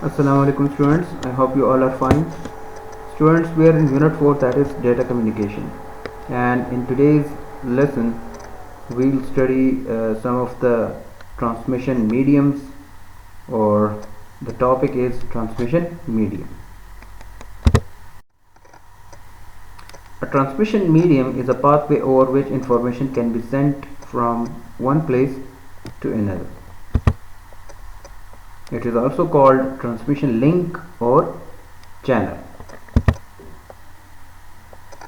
Assalamu alaikum students, I hope you all are fine. Students, we are in unit 4, that is data communication, and in today's lesson we'll study some of the transmission mediums, or the topic is transmission medium. A transmission medium is a pathway over which information can be sent from one place to another. It is also called transmission link or channel.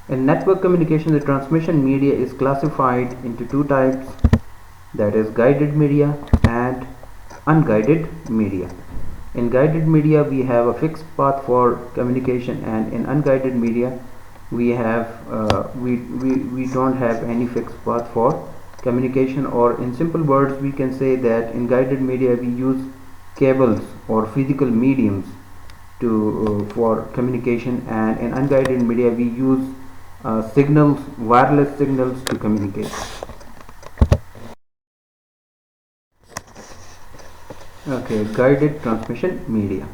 In network communication, the transmission media is classified into two types, that is guided media and unguided media. In guided media we have a fixed path for communication, and in unguided media we don't have any fixed path for communication, or in simple words we can say that in guided media we use cables or physical mediums for communication, and in unguided media we use wireless signals to communicate. Okay, guided transmission media.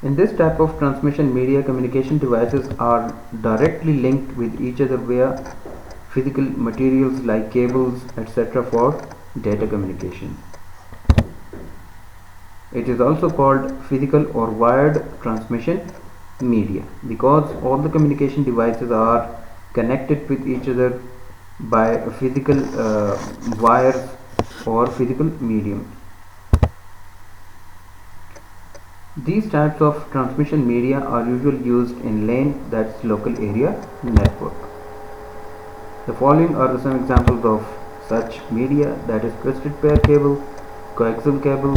In this type of transmission media, communication devices are directly linked with each other via physical materials like cables, etc. for data communication. It is also called physical or wired transmission media because all the communication devices are connected with each other by physical wires or physical medium. These types of transmission media are usually used in LAN, that's local area network. The following are some examples of such media, that is twisted pair cable, coaxial cable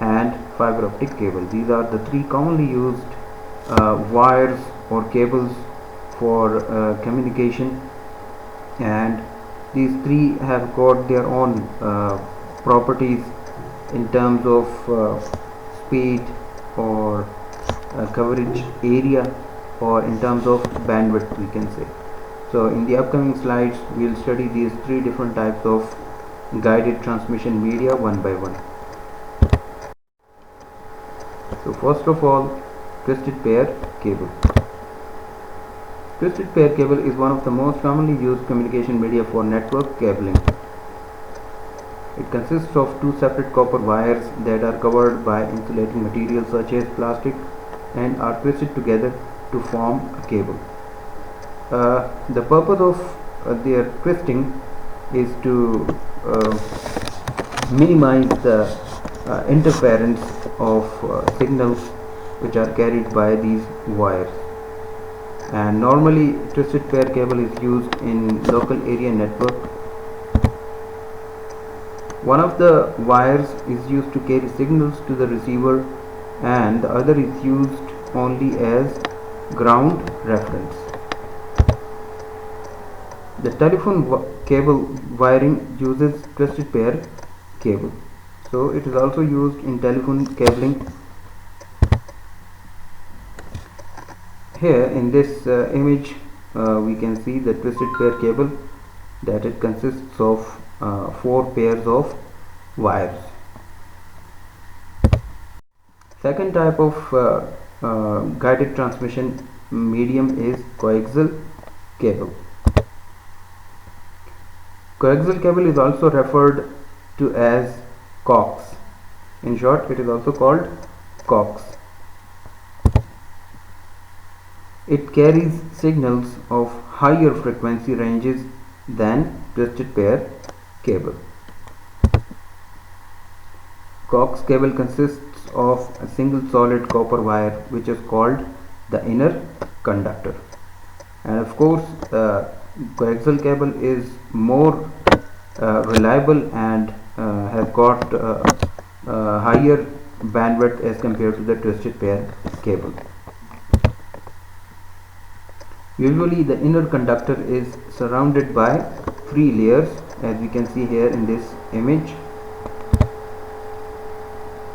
and fiber optic cable. These are the three commonly used wires or cables for communication, and these three have got their own properties in terms of speed or coverage area, or in terms of bandwidth we can say. So in the upcoming slides we will study these three different types of guided transmission media one by one. So first of all, twisted pair cable. Twisted pair cable is one of the most commonly used communication media for network cabling. It consists of two separate copper wires that are covered by insulating materials such as plastic and are twisted together to form a cable. The purpose of their twisting is to minimize the interference of signals which are carried by these wires. And normally twisted pair cable is used in local area network. One of the wires is used to carry signals to the receiver and the other is used only as ground reference. The telephone cable wiring uses twisted pair cable, so it is also used in telephone cabling. Here in this image we can see the twisted pair cable, that it consists of 4 pairs of wires. Second type of guided transmission medium is coaxial cable. Coaxial cable is also referred to as coax. In short, it is also called coax. It carries signals of higher frequency ranges than twisted pair cable. Coax cable consists of a single solid copper wire which is called the inner conductor, and of course coaxial cable is more reliable and has got higher bandwidth as compared to the twisted pair cable. Usually the inner conductor is surrounded by 3 layers, as we can see here in this image.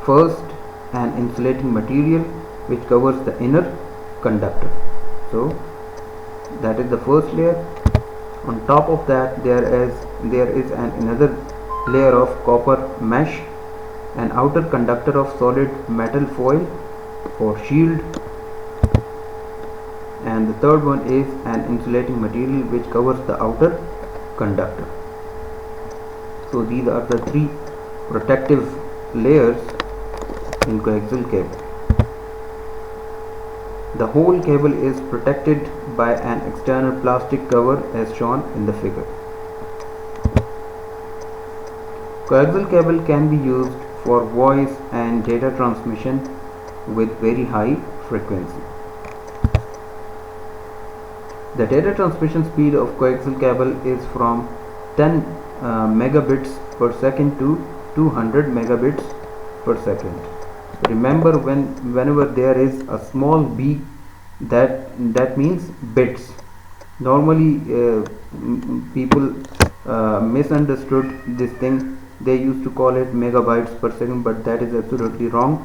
First, an insulating material which covers the inner conductor, so that is the first layer. On top of that there is another layer of copper mesh, an outer conductor of solid metal foil or shield, and the third one is an insulating material which covers the outer conductor. So these are the three protective layers in coaxial cable. The whole cable is protected by an external plastic cover as shown in the figure. Coaxial cable can be used for voice and data transmission with very high frequency. The data transmission speed of coaxial cable is from 10 megabits per second to 200 megabits per second. Remember, whenever there is a small b, that means bits. Normally people misunderstood this thing. They used to call it megabytes per second, but that is absolutely wrong.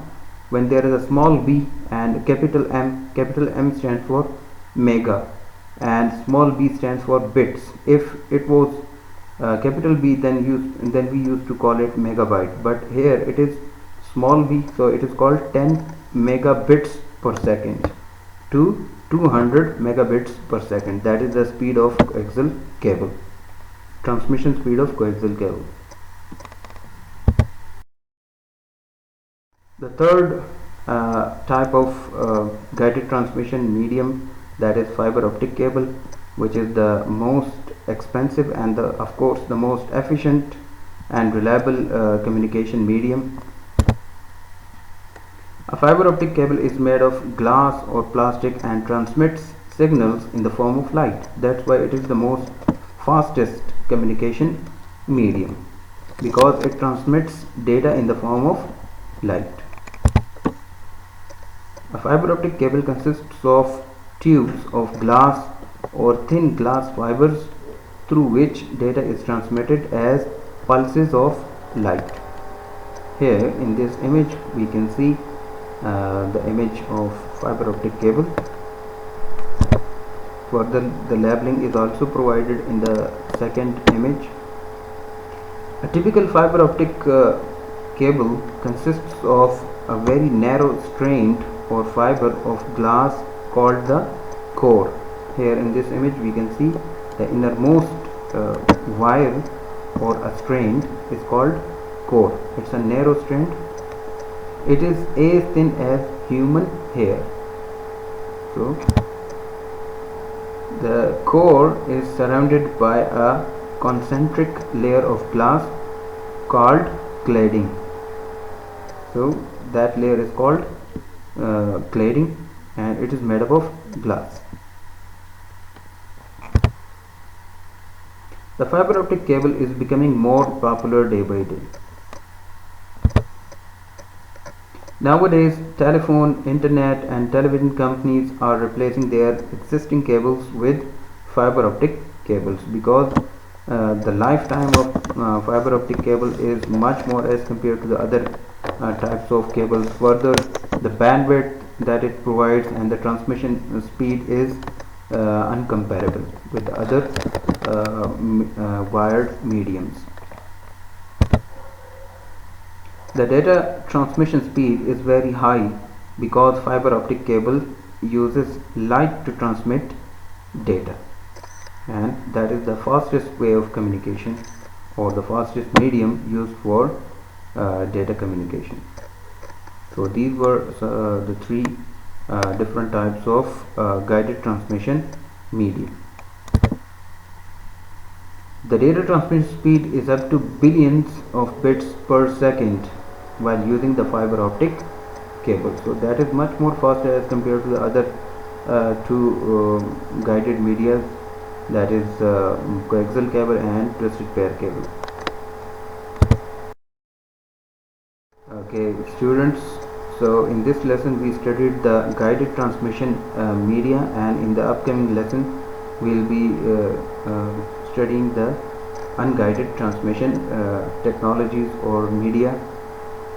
When there is a small b and capital M stands for mega and small b stands for bits. If it was capital B, then we used to call it megabyte, but here it is small b, so it is called 10 megabits per second to 200 megabits per second. That is the speed of coaxial cable, transmission speed of coaxial cable. The third type of guided transmission medium, that is fiber optic cable, which is the most expensive and of course the most efficient and reliable communication medium. A fiber optic cable is made of glass or plastic and transmits signals in the form of light. That's why it is the most fastest communication medium, because it transmits data in the form of light. A fiber optic cable consists of tubes of glass or thin glass fibers through which data is transmitted as pulses of light. Here in this image we can see the image of fiber optic cable. Further, the labeling is also provided in the second image. A typical fiber optic cable consists of a very narrow strand or fiber of glass called the core. Here in this image we can see the innermost wire or a strand is called core. It's a narrow strand. It is as thin as human hair. So the core is surrounded by a concentric layer of glass called cladding. So that layer is called cladding, and it is made up of glass. The fiber optic cable is becoming more popular day by day. Nowadays, telephone, internet and television companies are replacing their existing cables with fiber optic cables, because the lifetime of fiber optic cable is much more as compared to the other types of cables. Further, the bandwidth that it provides and the transmission speed is uncomparable with other wired mediums. The data transmission speed is very high because fiber optic cable uses light to transmit data, and that is the fastest way of communication or the fastest medium used for data communication. So these were the three different types of guided transmission medium. The data transmission speed is up to billions of bits per second while using the fiber optic cable. So that is much more faster as compared to the other two guided media, that is coaxial cable and twisted pair cable. Okay students, so in this lesson we studied the guided transmission media, and in the upcoming lesson we will be studying the unguided transmission technologies or media.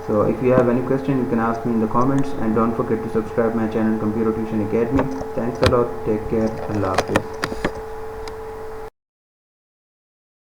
So if you have any question, you can ask me in the comments, and don't forget to subscribe my channel Computer Tuition Academy. Thanks a lot. Take care. Allah Hafiz.